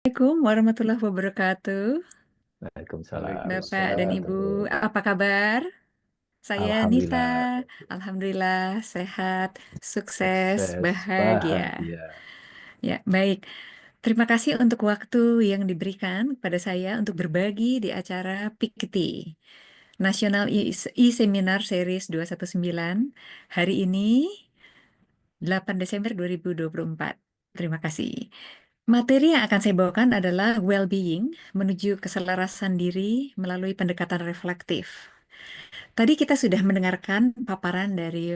Assalamualaikum warahmatullahi wabarakatuh. Waalaikumsalam Bapak dan Ibu, warahmatullahi. apa kabar? Saya Nita. Alhamdulillah, Alhamdulillah sehat, sukses, sukses, bahagia. bahagia. Ya, baik. Terima kasih untuk waktu yang diberikan kepada saya untuk berbagi di acara PIKT, National E-Seminar Series 219, hari ini 8 Desember 2024. Terima kasih. Materi yang akan saya bawakan adalah well-being menuju keselarasan diri melalui pendekatan reflektif. Tadi kita sudah mendengarkan paparan dari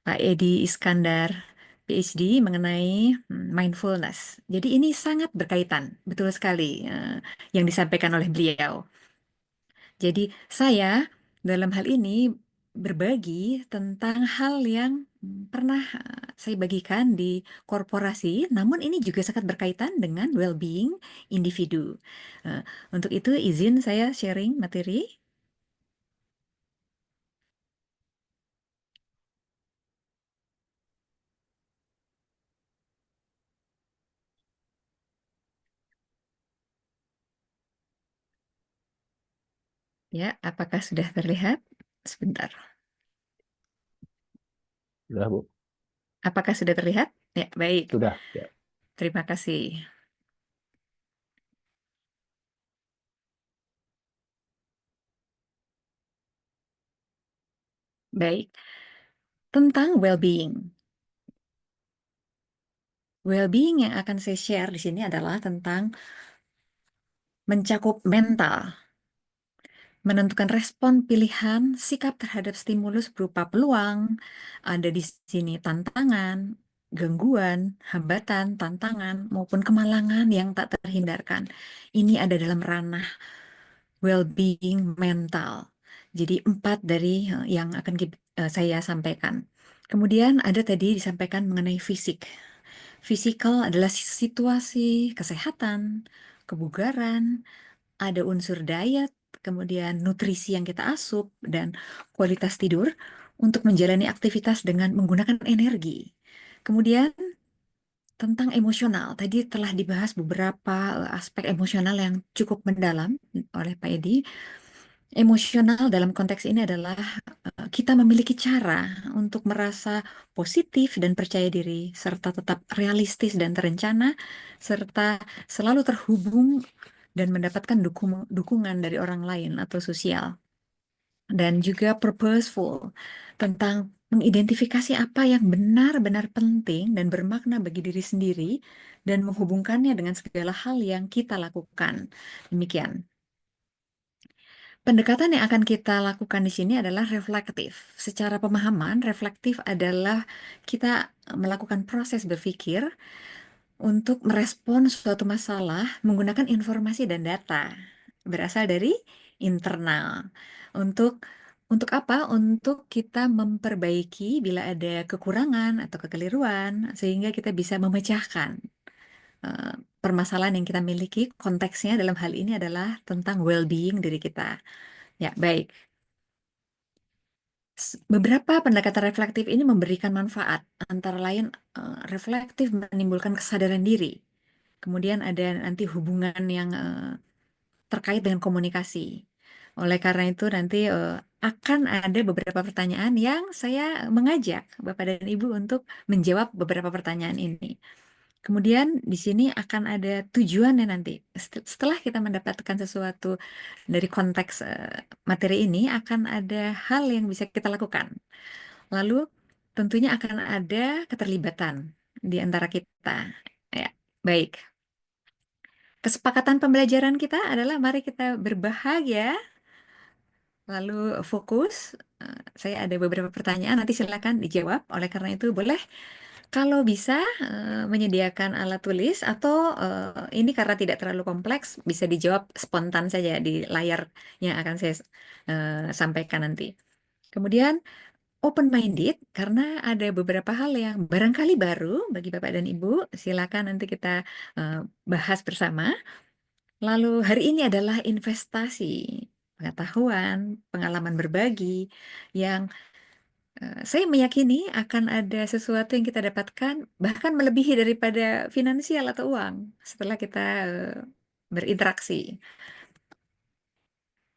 Pak Edi Iskandar, PhD, mengenai mindfulness. Jadi ini sangat berkaitan, betul sekali yang disampaikan oleh beliau. Jadi saya dalam hal ini berbagi tentang hal yang pernah saya bagikan di korporasi, namun ini juga sangat berkaitan dengan well-being individu. Eh, untuk itu izin saya sharing materi. Ya, apakah sudah terlihat? Sebentar. Sudah, Bu? Apakah sudah terlihat? Ya, baik. Sudah, ya. Terima kasih. Baik. Tentang well-being. Well-being yang akan saya share di sini adalah tentang mencakup mental, menentukan respon pilihan, sikap terhadap stimulus berupa peluang, ada di sini tantangan, gangguan, hambatan, tantangan, maupun kemalangan yang tak terhindarkan. Ini ada dalam ranah well-being mental. Jadi empat dari yang akan saya sampaikan. Kemudian ada tadi disampaikan mengenai fisik. Physical adalah situasi kesehatan, kebugaran, ada unsur diet, kemudian nutrisi yang kita asup, dan kualitas tidur untuk menjalani aktivitas dengan menggunakan energi. Kemudian tentang emosional, tadi telah dibahas beberapa aspek emosional yang cukup mendalam oleh Pak Edi. Emosional dalam konteks ini adalah kita memiliki cara untuk merasa positif dan percaya diri, serta tetap realistis dan terencana, serta selalu terhubung dan mendapatkan dukungan dari orang lain atau sosial. Dan juga purposeful, tentang mengidentifikasi apa yang benar-benar penting dan bermakna bagi diri sendiri dan menghubungkannya dengan segala hal yang kita lakukan. Demikian. Pendekatan yang akan kita lakukan di sini adalah reflektif. Secara pemahaman, reflektif adalah kita melakukan proses berpikir untuk merespon suatu masalah menggunakan informasi dan data berasal dari internal. Untuk untuk apa? Untuk kita memperbaiki bila ada kekurangan atau kekeliruan sehingga kita bisa memecahkan eh, permasalahan yang kita miliki. Konteksnya dalam hal ini adalah tentang well-being diri kita. Ya, baik. Beberapa pendekatan reflektif ini memberikan manfaat, antara lain reflektif menimbulkan kesadaran diri. Kemudian ada nanti hubungan yang terkait dengan komunikasi. Oleh karena itu nanti akan ada beberapa pertanyaan yang saya mengajak Bapak dan Ibu untuk menjawab beberapa pertanyaan ini. Kemudian di sini akan ada tujuannya nanti. Setelah kita mendapatkan sesuatu dari konteks materi ini, akan ada hal yang bisa kita lakukan. Lalu tentunya akan ada keterlibatan di antara kita. Ya, baik. Kesepakatan pembelajaran kita adalah mari kita berbahagia, lalu fokus. Saya ada beberapa pertanyaan, nanti silakan dijawab. Oleh karena itu, boleh kalau bisa menyediakan alat tulis atau ini karena tidak terlalu kompleks, bisa dijawab spontan saja di layar yang akan saya sampaikan nanti. Kemudian open-minded karena ada beberapa hal yang barangkali baru bagi Bapak dan Ibu. Silakan nanti kita eh, bahas bersama. Lalu hari ini adalah investasi pengetahuan, pengalaman berbagi yang Saya meyakini akan ada sesuatu yang kita dapatkan, bahkan melebihi daripada finansial atau uang setelah kita berinteraksi.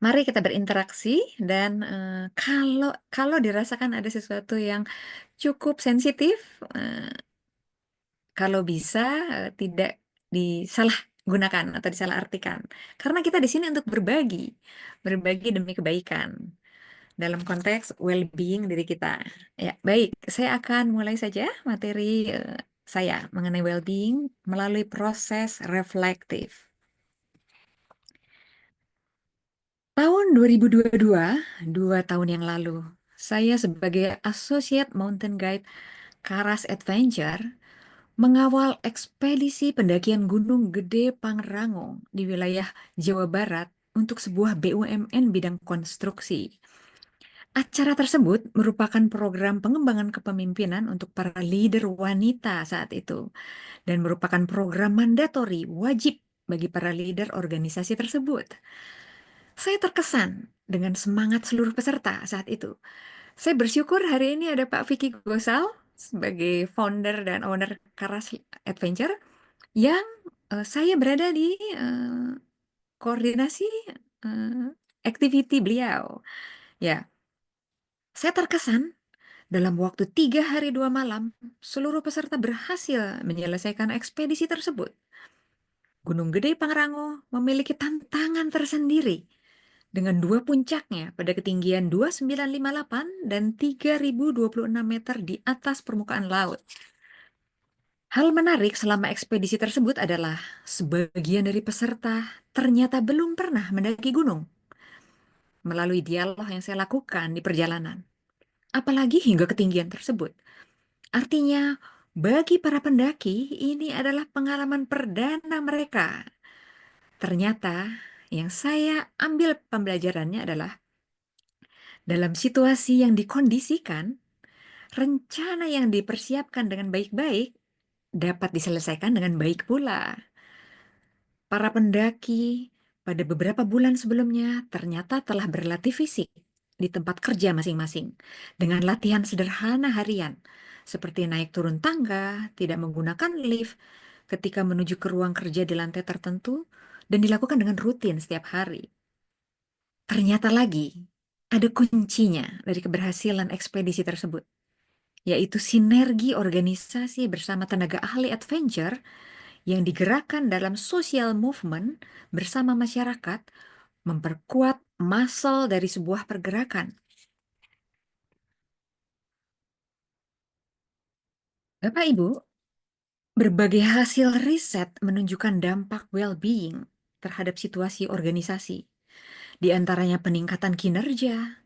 Mari kita berinteraksi dan kalau kalau dirasakan ada sesuatu yang cukup sensitif, kalau bisa tidak disalahgunakan atau disalahartikan. Karena kita di sini untuk berbagi, berbagi demi kebaikan dalam konteks well-being diri kita. Ya, baik, saya akan mulai saja materi saya mengenai well-being melalui proses reflektif. Tahun 2022, 2 tahun yang lalu, saya sebagai Associate Mountain Guide Karas Adventure mengawal ekspedisi pendakian Gunung Gede Pangrango di wilayah Jawa Barat untuk sebuah BUMN bidang konstruksi. Acara tersebut merupakan program pengembangan kepemimpinan untuk para leader wanita saat itu dan merupakan program mandatori wajib bagi para leader organisasi tersebut. Saya terkesan dengan semangat seluruh peserta saat itu. Saya bersyukur hari ini ada Pak Vicky Gosal sebagai founder dan owner Karas Adventure yang saya berada di koordinasi eh, activity beliau. Ya, saya terkesan dalam waktu 3 hari 2 malam, seluruh peserta berhasil menyelesaikan ekspedisi tersebut. Gunung Gede Pangrango memiliki tantangan tersendiri dengan dua puncaknya pada ketinggian 2958 dan 3026 meter di atas permukaan laut. Hal menarik selama ekspedisi tersebut adalah sebagian dari peserta ternyata belum pernah mendaki gunung melalui dialog yang saya lakukan di perjalanan, apalagi hingga ketinggian tersebut. Artinya, bagi para pendaki, ini adalah pengalaman perdana mereka. Ternyata, yang saya ambil pembelajarannya adalah dalam situasi yang dikondisikan, rencana yang dipersiapkan dengan baik-baik dapat diselesaikan dengan baik pula. Para pendaki pada beberapa bulan sebelumnya ternyata telah berlatih fisik di tempat kerja masing-masing dengan latihan sederhana harian, seperti naik turun tangga, tidak menggunakan lift ketika menuju ke ruang kerja di lantai tertentu, dan dilakukan dengan rutin setiap hari. Ternyata lagi, ada kuncinya dari keberhasilan ekspedisi tersebut, yaitu sinergi organisasi bersama tenaga ahli adventure yang digerakkan dalam social movement bersama masyarakat memperkuat muscle dari sebuah pergerakan. Bapak Ibu, berbagai hasil riset menunjukkan dampak well-being terhadap situasi organisasi, di antaranya peningkatan kinerja,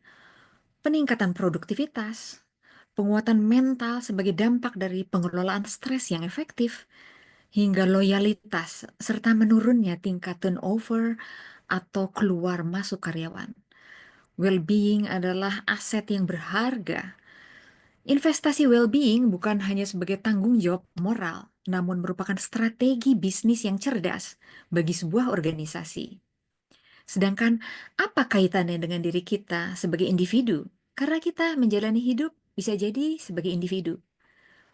peningkatan produktivitas, penguatan mental sebagai dampak dari pengelolaan stres yang efektif, hingga loyalitas, serta menurunnya tingkat turnover atau keluar masuk karyawan. Well-being adalah aset yang berharga. Investasi well-being bukan hanya sebagai tanggung jawab moral, namun merupakan strategi bisnis yang cerdas bagi sebuah organisasi. Sedangkan apa kaitannya dengan diri kita sebagai individu? Karena kita menjalani hidup bisa jadi sebagai individu,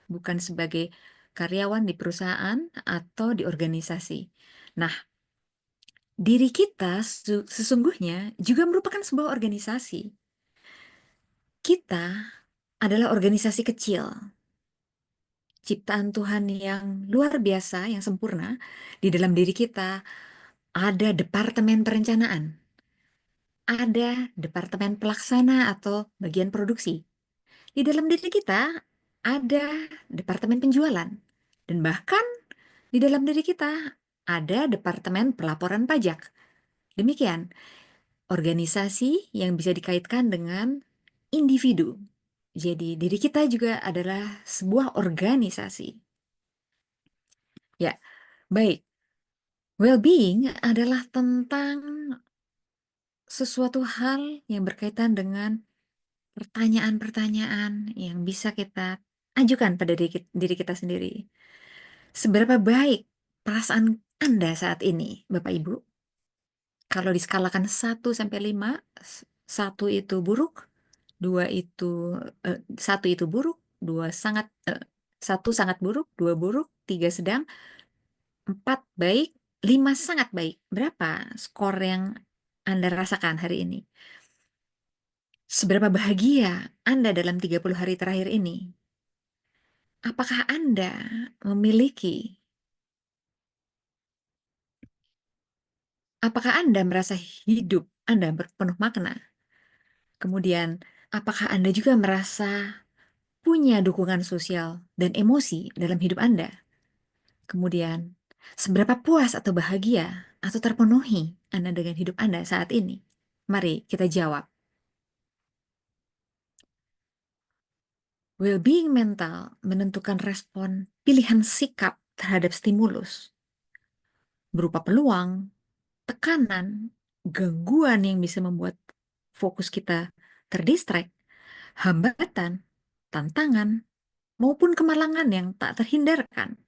bukan sebagai karyawan di perusahaan atau di organisasi. Nah, diri kita sesungguhnya juga merupakan sebuah organisasi. Kita adalah organisasi kecil, ciptaan Tuhan yang luar biasa, yang sempurna. Di dalam diri kita ada departemen perencanaan, ada departemen pelaksana atau bagian produksi. Di dalam diri kita ada departemen penjualan, dan bahkan di dalam diri kita ada departemen pelaporan pajak. Demikian, organisasi yang bisa dikaitkan dengan individu. Jadi, diri kita juga adalah sebuah organisasi. Ya, baik. Well-being adalah tentang sesuatu hal yang berkaitan dengan pertanyaan-pertanyaan yang bisa kita ajukan pada diri kita sendiri. Seberapa baik perasaan Anda saat ini, Bapak Ibu? Kalau diskalakan 1 sampai 5, 1 itu buruk, dua itu eh, satu itu buruk, dua sangat satu sangat buruk, dua buruk, tiga sedang, empat baik, lima sangat baik. Berapa skor yang Anda rasakan hari ini? Seberapa bahagia Anda dalam 30 hari terakhir ini? Apakah Anda memiliki, apakah Anda merasa hidup Anda berpenuh makna? Kemudian, apakah Anda juga merasa punya dukungan sosial dan emosi dalam hidup Anda? Kemudian, seberapa puas atau bahagia atau terpenuhi Anda dengan hidup Anda saat ini? Mari kita jawab. Well-being mental menentukan respon pilihan sikap terhadap stimulus berupa peluang, tekanan, gangguan yang bisa membuat fokus kita terdistract, hambatan, tantangan, maupun kemalangan yang tak terhindarkan.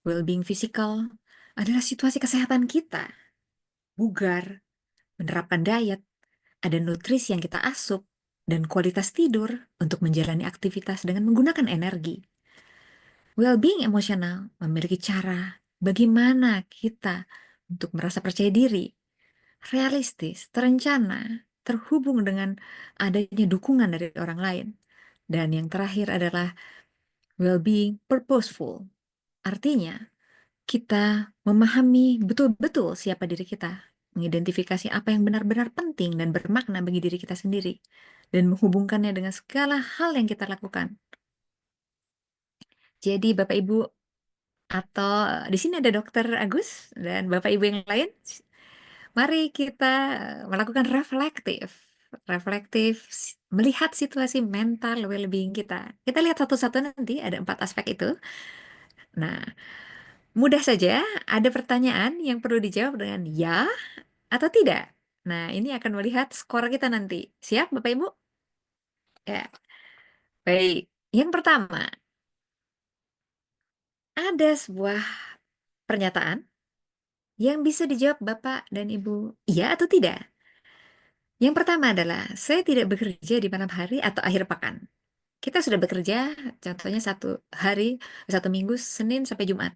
Well-being fisikal adalah situasi kesehatan kita, bugar, menerapkan diet, ada nutrisi yang kita asup, dan kualitas tidur untuk menjalani aktivitas dengan menggunakan energi. Well-being emosional memiliki cara bagaimana kita untuk merasa percaya diri, realistis, terencana, terhubung dengan adanya dukungan dari orang lain. Dan yang terakhir adalah well-being purposeful. Artinya, kita memahami betul-betul siapa diri kita, mengidentifikasi apa yang benar-benar penting dan bermakna bagi diri kita sendiri, dan menghubungkannya dengan segala hal yang kita lakukan. Jadi, Bapak Ibu, atau di sini ada Dokter Agus dan Bapak Ibu yang lain, mari kita melakukan reflektif. Reflektif, melihat situasi mental well-being kita. Kita lihat satu-satu nanti, ada 4 aspek itu. Nah, mudah saja, ada pertanyaan yang perlu dijawab dengan ya atau tidak. Nah, ini akan melihat skor kita nanti. Siap, Bapak Ibu? Ya, baik. Yang pertama, ada sebuah pernyataan yang bisa dijawab Bapak dan Ibu, iya atau tidak. Yang pertama adalah, saya tidak bekerja di malam hari atau akhir pekan. Kita sudah bekerja, contohnya satu hari, satu minggu, Senin sampai Jumat.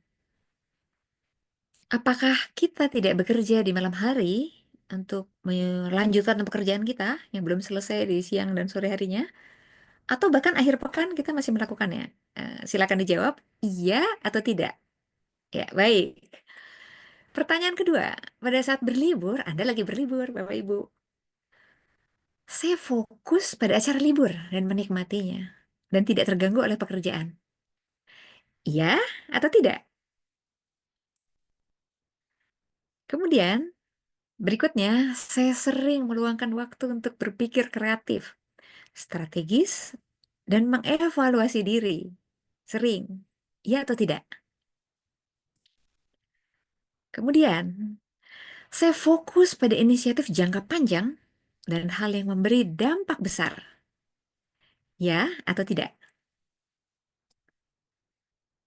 Apakah kita tidak bekerja di malam hari untuk melanjutkan pekerjaan kita yang belum selesai di siang dan sore harinya? Atau bahkan akhir pekan kita masih melakukannya? Silakan dijawab, iya atau tidak. Ya, baik. Pertanyaan kedua, pada saat berlibur, Anda lagi berlibur, Bapak Ibu. Saya fokus pada acara libur dan menikmatinya, dan tidak terganggu oleh pekerjaan. Iya atau tidak? Kemudian, berikutnya, saya sering meluangkan waktu untuk berpikir kreatif, strategis, dan mengevaluasi diri. Sering. Iya atau tidak? Kemudian, saya fokus pada inisiatif jangka panjang dan hal yang memberi dampak besar. Ya atau tidak?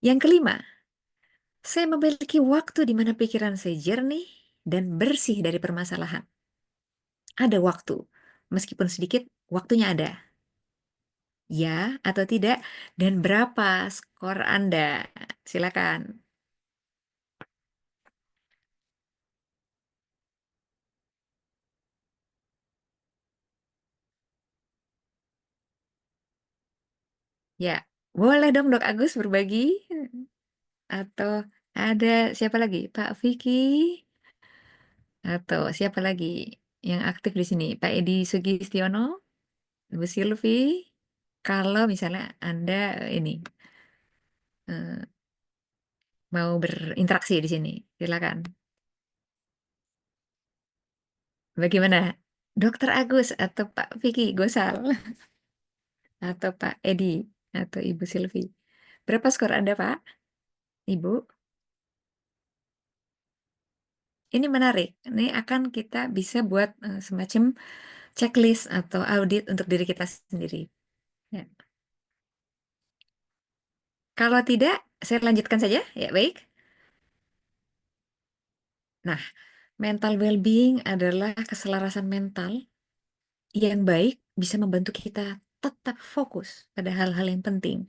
Yang kelima, saya memiliki waktu di mana pikiran saya jernih dan bersih dari permasalahan. Ada waktu, meskipun sedikit, waktunya ada. Ya atau tidak? Dan berapa skor Anda? Silakan. Ya, boleh dong Dok Agus berbagi. Atau ada siapa lagi? Pak Vicky? Atau siapa lagi yang aktif di sini? Pak Edi Sugistiono? Bu Silvi? Kalau misalnya Anda ini eh, mau berinteraksi di sini, silakan. Bagaimana? Dokter Agus atau Pak Vicky Gosal atau Pak Edi atau Ibu Silvi? Berapa skor Anda, Pak? Ibu? Ini menarik. Ini akan kita bisa buat semacam checklist atau audit untuk diri kita sendiri. Ya. Kalau tidak, saya lanjutkan saja. Ya, baik. Nah, mental well-being adalah keselarasan mental yang baik bisa membantu kita tetap fokus pada hal-hal yang penting,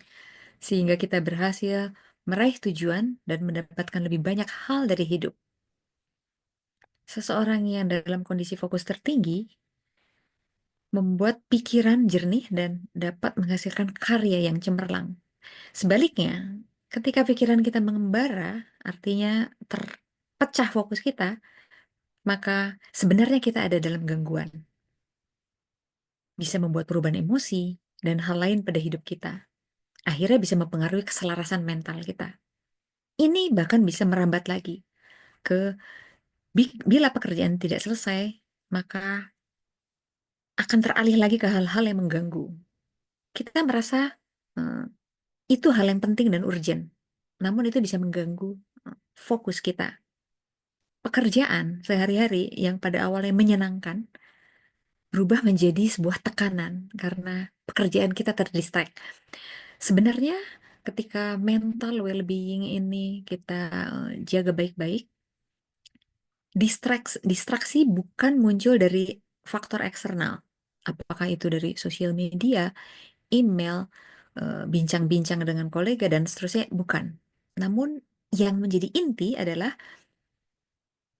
sehingga kita berhasil meraih tujuan dan mendapatkan lebih banyak hal dari hidup. Seseorang yang dalam kondisi fokus tertinggi membuat pikiran jernih dan dapat menghasilkan karya yang cemerlang. Sebaliknya, ketika pikiran kita mengembara, artinya terpecah fokus kita, maka sebenarnya kita ada dalam gangguan. Bisa membuat perubahan emosi dan hal lain pada hidup kita. Akhirnya bisa mempengaruhi keselarasan mental kita. Ini bahkan bisa merambat lagi ke bila pekerjaan tidak selesai, maka akan teralih lagi ke hal-hal yang mengganggu. Kita merasa eh, itu hal yang penting dan urgent. Namun itu bisa mengganggu fokus kita. Pekerjaan sehari-hari yang pada awalnya menyenangkan berubah menjadi sebuah tekanan karena pekerjaan kita terdistract. Sebenarnya ketika mental well-being ini kita jaga baik-baik, distraksi bukan muncul dari faktor eksternal. Apakah itu dari sosial media, email, bincang-bincang dengan kolega, dan seterusnya? Bukan. Namun yang menjadi inti adalah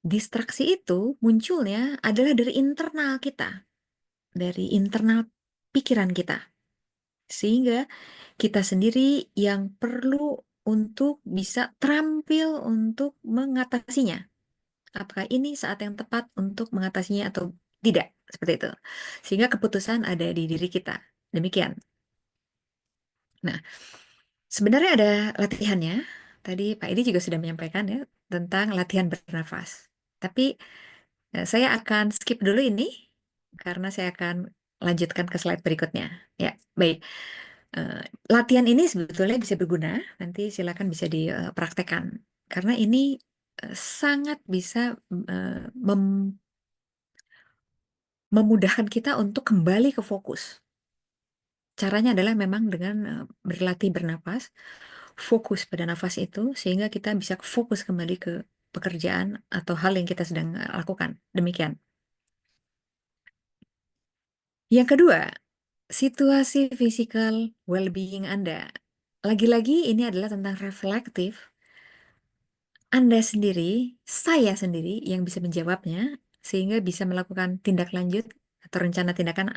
distraksi itu munculnya adalah dari internal kita, dari internal pikiran kita. Sehingga kita sendiri yang perlu untuk bisa terampil untuk mengatasinya. Apakah ini saat yang tepat untuk mengatasinya atau tidak? Seperti itu. Sehingga keputusan ada di diri kita. Demikian. Nah, sebenarnya ada latihannya. Tadi Pak Edi juga sudah menyampaikan ya tentang latihan bernafas. Tapi saya akan skip dulu ini karena saya akan lanjutkan ke slide berikutnya. Ya, baik. Eh, Latihan ini sebetulnya bisa berguna. Nanti silakan bisa dipraktekkan karena ini sangat bisa eh, mem- memudahkan kita untuk kembali ke fokus. Caranya adalah memang dengan berlatih bernapas, fokus pada nafas itu, sehingga kita bisa fokus kembali ke pekerjaan atau hal yang kita sedang lakukan. Demikian. Yang kedua, situasi physical well-being Anda. Lagi-lagi ini adalah tentang reflektif. Anda sendiri, saya sendiri yang bisa menjawabnya, sehingga bisa melakukan tindak lanjut atau rencana tindakan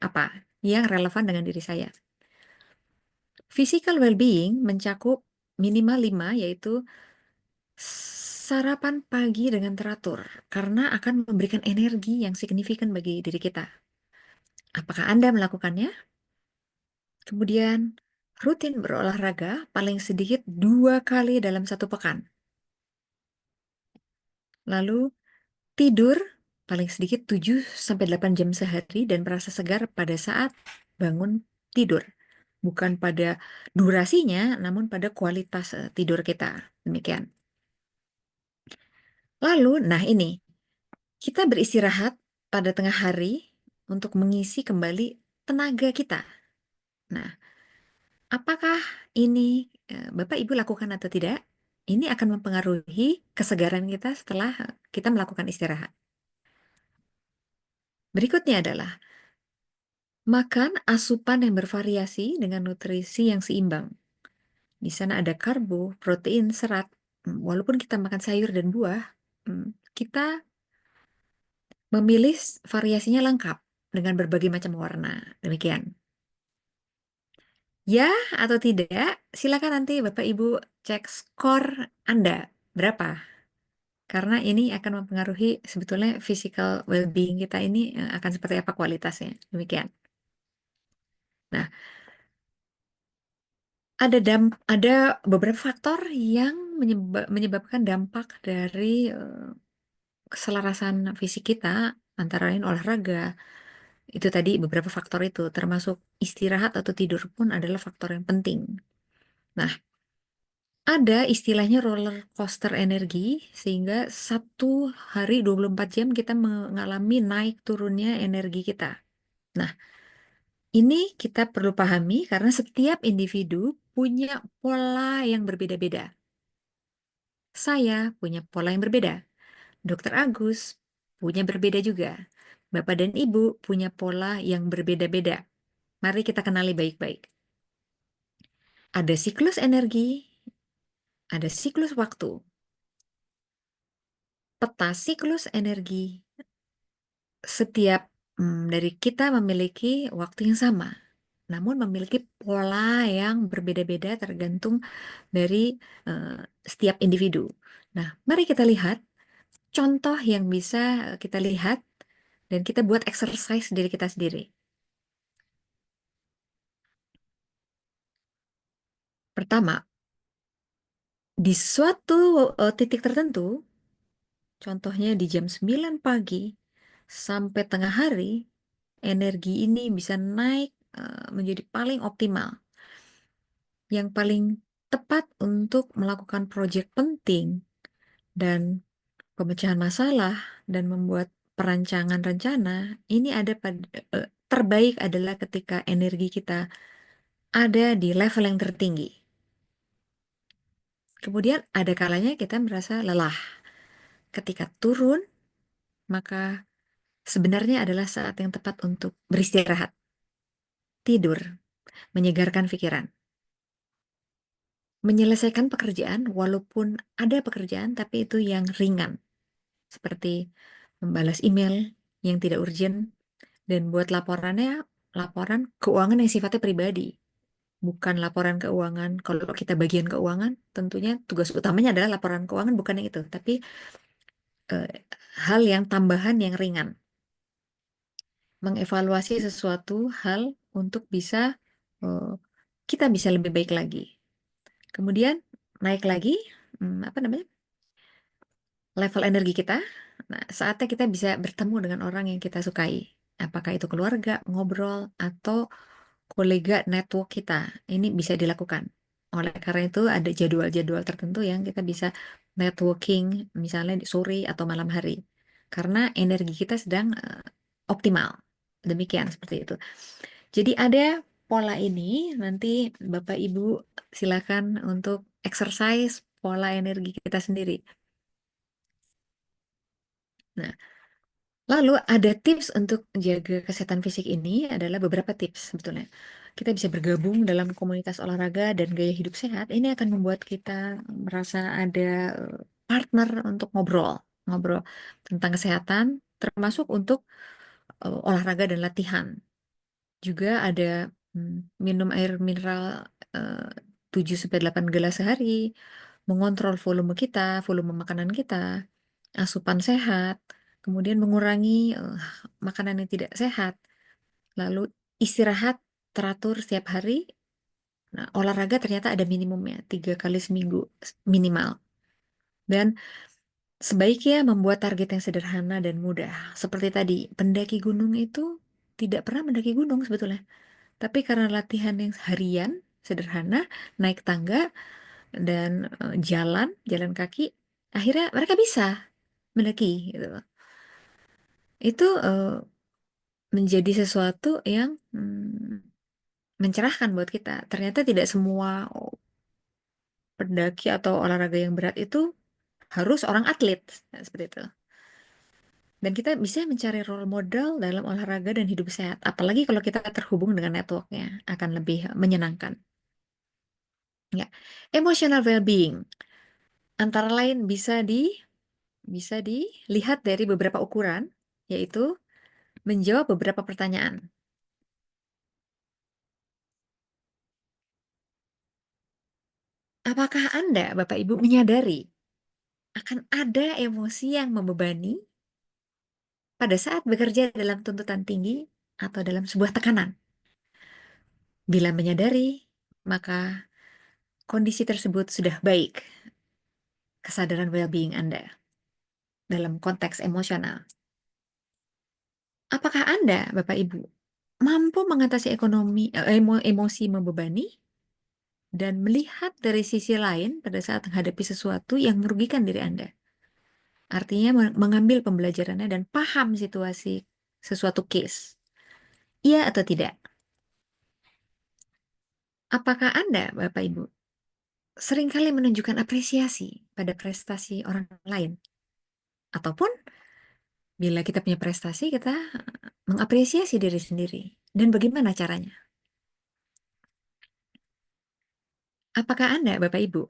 apa yang relevan dengan diri saya. Physical well-being mencakup minimal 5, yaitu sarapan pagi dengan teratur, karena akan memberikan energi yang signifikan bagi diri kita. Apakah Anda melakukannya? Kemudian, rutin berolahraga paling sedikit 2 kali dalam 1 pekan. Lalu, tidur paling sedikit 7 sampai 8 jam sehari dan merasa segar pada saat bangun tidur. Bukan pada durasinya, namun pada kualitas tidur kita. Demikian. Lalu, nah ini, kita beristirahat pada tengah hari untuk mengisi kembali tenaga kita. Nah, apakah ini Bapak Ibu lakukan atau tidak? Ini akan mempengaruhi kesegaran kita setelah kita melakukan istirahat. Berikutnya adalah makan asupan yang bervariasi dengan nutrisi yang seimbang. Di sana ada karbo, protein, serat. Walaupun kita makan sayur dan buah, kita memilih variasinya lengkap dengan berbagai macam warna. Demikian. Ya atau tidak, silakan nanti Bapak Ibu cek skor Anda berapa. Karena ini akan mempengaruhi sebetulnya physical well-being kita ini akan seperti apa kualitasnya. Demikian. Nah, ada beberapa faktor yang menyebabkan dampak dari keselarasan fisik kita, antara lain olahraga. Itu tadi beberapa faktor itu, termasuk istirahat atau tidur pun adalah faktor yang penting. Nah, ada istilahnya roller coaster energi, sehingga 1 hari 24 jam kita mengalami naik turunnya energi kita. Nah, ini kita perlu pahami karena setiap individu punya pola yang berbeda-beda. Saya punya pola yang berbeda. Dokter Agus punya berbeda juga. Bapak dan Ibu punya pola yang berbeda-beda. Mari kita kenali baik-baik. Ada siklus energi, ada siklus waktu. Peta siklus energi setiap dari kita memiliki waktu yang sama, namun memiliki pola yang berbeda-beda tergantung dari eh, setiap individu. Nah, mari kita lihat contoh yang bisa kita lihat dan kita buat exercise diri kita sendiri. Pertama, di suatu titik tertentu, contohnya di jam 9 pagi sampai tengah hari, energi ini bisa naik menjadi paling optimal. Yang paling tepat untuk melakukan proyek penting dan pemecahan masalah dan membuat perancangan rencana, ini ada pada terbaik adalah ketika energi kita ada di level yang tertinggi. Kemudian ada kalanya kita merasa lelah. Ketika turun, maka sebenarnya adalah saat yang tepat untuk beristirahat, tidur, menyegarkan pikiran, menyelesaikan pekerjaan walaupun ada pekerjaan tapi itu yang ringan, seperti membalas email yang tidak urgent dan buat laporannya laporan keuangan yang sifatnya pribadi, bukan laporan keuangan. Kalau kita bagian keuangan, tentunya tugas utamanya adalah laporan keuangan, bukan yang itu, tapi eh, hal yang tambahan yang ringan, mengevaluasi sesuatu hal untuk bisa eh, kita bisa lebih baik lagi. Kemudian naik lagi apa namanya level energi kita. Nah, saatnya kita bisa bertemu dengan orang yang kita sukai. Apakah itu keluarga, ngobrol, atau kolega network kita. Ini bisa dilakukan. Oleh karena itu ada jadwal-jadwal tertentu yang kita bisa networking, misalnya di sore atau malam hari. Karena energi kita sedang optimal. Demikian seperti itu. Jadi ada pola ini, nanti Bapak Ibu silakan untuk exercise pola energi kita sendiri. Nah, lalu ada tips untuk menjaga kesehatan fisik ini adalah beberapa tips sebetulnya. Kita bisa bergabung dalam komunitas olahraga dan gaya hidup sehat. Ini akan membuat kita merasa ada partner untuk ngobrol, ngobrol tentang kesehatan, termasuk untuk olahraga dan latihan. Juga ada minum air mineral eh, 7-8 gelas sehari, mengontrol volume kita, volume makanan kita, asupan sehat, kemudian mengurangi makanan yang tidak sehat, lalu istirahat teratur setiap hari. Nah, olahraga ternyata ada minimumnya 3 kali seminggu minimal. Dan sebaiknya membuat target yang sederhana dan mudah. Seperti tadi, pendaki gunung itu tidak pernah mendaki gunung sebetulnya. Tapi karena latihan yang harian, sederhana, naik tangga, dan jalan kaki, akhirnya mereka bisa mendaki gitu. Itu menjadi sesuatu yang mencerahkan buat kita. Ternyata tidak semua pendaki atau olahraga yang berat itu harus orang atlet. Nah, seperti itu. Dan kita bisa mencari role model dalam olahraga dan hidup sehat. Apalagi kalau kita terhubung dengan networknya, akan lebih menyenangkan. Ya, emotional well-being antara lain bisa dilihat dari beberapa ukuran, yaitu menjawab beberapa pertanyaan. Apakah Anda, Bapak Ibu, menyadari akan ada emosi yang membebani pada saat bekerja dalam tuntutan tinggi atau dalam sebuah tekanan? Bila menyadari, maka kondisi tersebut sudah baik, kesadaran well-being Anda dalam konteks emosional. Apakah Anda, Bapak Ibu, mampu mengatasi emosi membebani dan melihat dari sisi lain pada saat menghadapi sesuatu yang merugikan diri Anda? Artinya mengambil pembelajarannya dan paham situasi sesuatu case. Iya atau tidak? Apakah Anda, Bapak Ibu, seringkali menunjukkan apresiasi pada prestasi orang lain? Ataupun Bila kita punya prestasi, kita mengapresiasi diri sendiri. Dan bagaimana caranya? Apakah Anda, Bapak Ibu,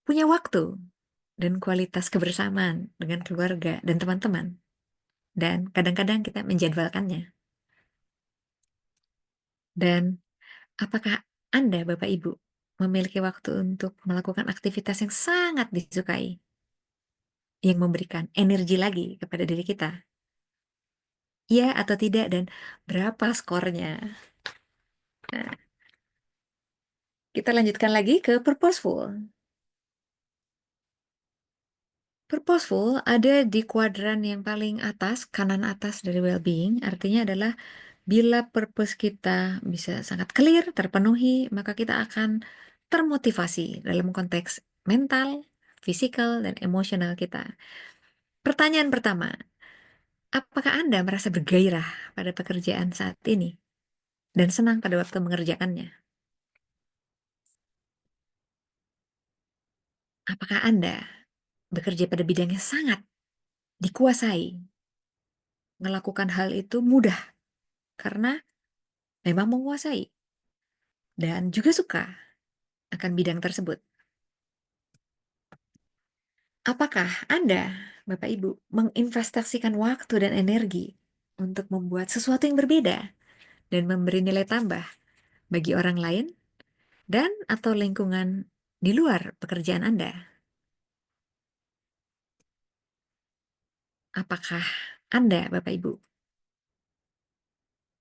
punya waktu dan kualitas kebersamaan dengan keluarga dan teman-teman? Dan kadang-kadang kita menjadwalkannya. Dan apakah Anda, Bapak Ibu, memiliki waktu untuk melakukan aktivitas yang sangat disukai, yang memberikan energi lagi kepada diri kita? Ya atau tidak, dan berapa skornya? Nah, kita lanjutkan lagi ke purposeful. Purposeful ada di kuadran yang paling atas, kanan atas dari well-being. Artinya adalah bila purpose kita bisa sangat clear, terpenuhi, maka kita akan termotivasi dalam konteks mental, fisikal, dan emosional kita. Pertanyaan pertama, apakah Anda merasa bergairah pada pekerjaan saat ini dan senang pada waktu mengerjakannya? Apakah Anda bekerja pada bidang yang sangat dikuasai, melakukan hal itu mudah karena memang menguasai dan juga suka akan bidang tersebut? Apakah Anda, Bapak Ibu, menginvestasikan waktu dan energi untuk membuat sesuatu yang berbeda dan memberi nilai tambah bagi orang lain dan atau lingkungan di luar pekerjaan Anda? Apakah Anda, Bapak Ibu,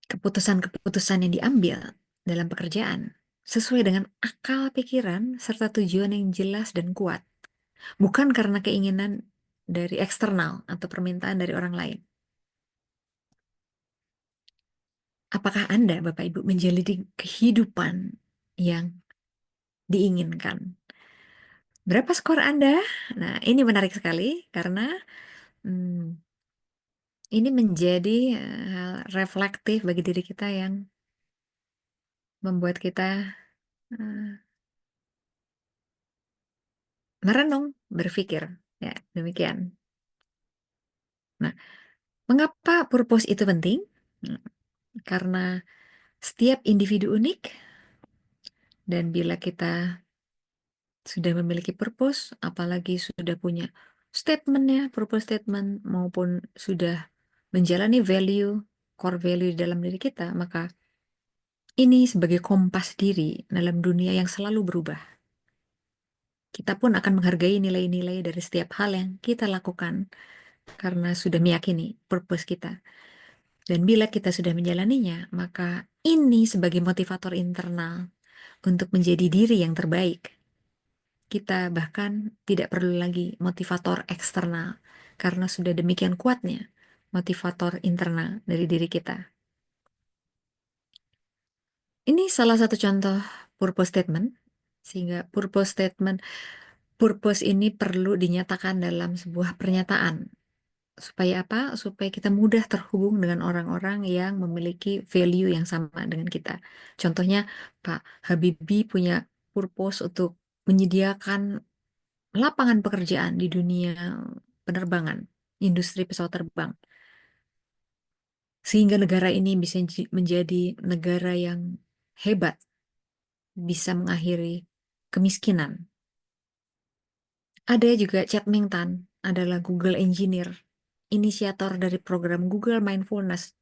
keputusan-keputusan yang diambil dalam pekerjaan sesuai dengan akal pikiran serta tujuan yang jelas dan kuat, bukan karena keinginan dari eksternal atau permintaan dari orang lain? Apakah Anda, Bapak Ibu, menjalani kehidupan yang diinginkan? Berapa skor Anda? Nah, ini menarik sekali karena hmm, ini menjadi hal reflektif bagi diri kita yang membuat kita eh, merenung, berpikir. Ya, demikian. Nah, mengapa purpose itu penting? Hmm, Karena setiap individu unik dan bila kita sudah memiliki purpose, apalagi sudah punya statementnya, purpose statement, maupun sudah menjalani value, core value di dalam diri kita, maka ini sebagai kompas diri dalam dunia yang selalu berubah. Kita pun akan menghargai nilai-nilai dari setiap hal yang kita lakukan karena sudah meyakini purpose kita. Dan bila kita sudah menjalaninya, maka ini sebagai motivator internal untuk menjadi diri yang terbaik. Kita bahkan tidak perlu lagi motivator eksternal karena sudah demikian kuatnya motivator internal dari diri kita. Ini salah satu contoh purpose statement, sehingga purpose ini perlu dinyatakan dalam sebuah pernyataan. Supaya apa? Supaya kita mudah terhubung dengan orang-orang yang memiliki value yang sama dengan kita. Contohnya, Pak Habibie punya purpose untuk menyediakan lapangan pekerjaan di dunia penerbangan, industri pesawat terbang, sehingga negara ini bisa menjadi negara yang hebat, bisa mengakhiri kemiskinan. Ada juga Chad Ming-tan, adalah Google Engineer, inisiator dari program Google Mindfulness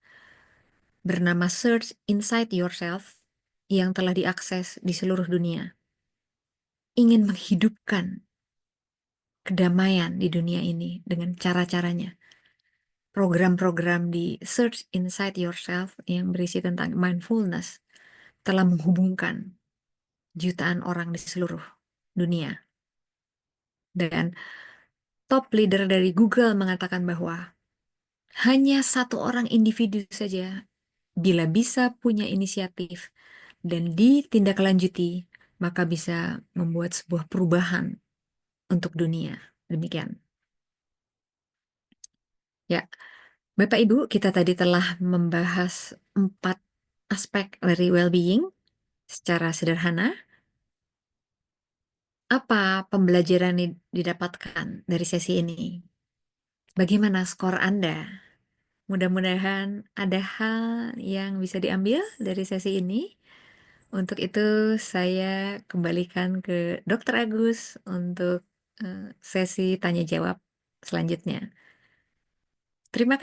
bernama Search Inside Yourself yang telah diakses di seluruh dunia. Ingin menghidupkan kedamaian di dunia ini dengan cara-caranya. Program-program di Search Inside Yourself yang berisi tentang mindfulness telah menghubungkan jutaan orang di seluruh dunia. Dan top leader dari Google mengatakan bahwa hanya satu orang individu saja bila bisa punya inisiatif dan ditindaklanjuti, maka bisa membuat sebuah perubahan untuk dunia. Demikian. Ya, Bapak Ibu, kita tadi telah membahas 4 aspek dari well-being secara sederhana. Apa pembelajaran yang didapatkan dari sesi ini? Bagaimana skor Anda? Mudah-mudahan ada hal yang bisa diambil dari sesi ini. Untuk itu saya kembalikan ke Dokter Agus untuk sesi tanya jawab selanjutnya. Terima kasih.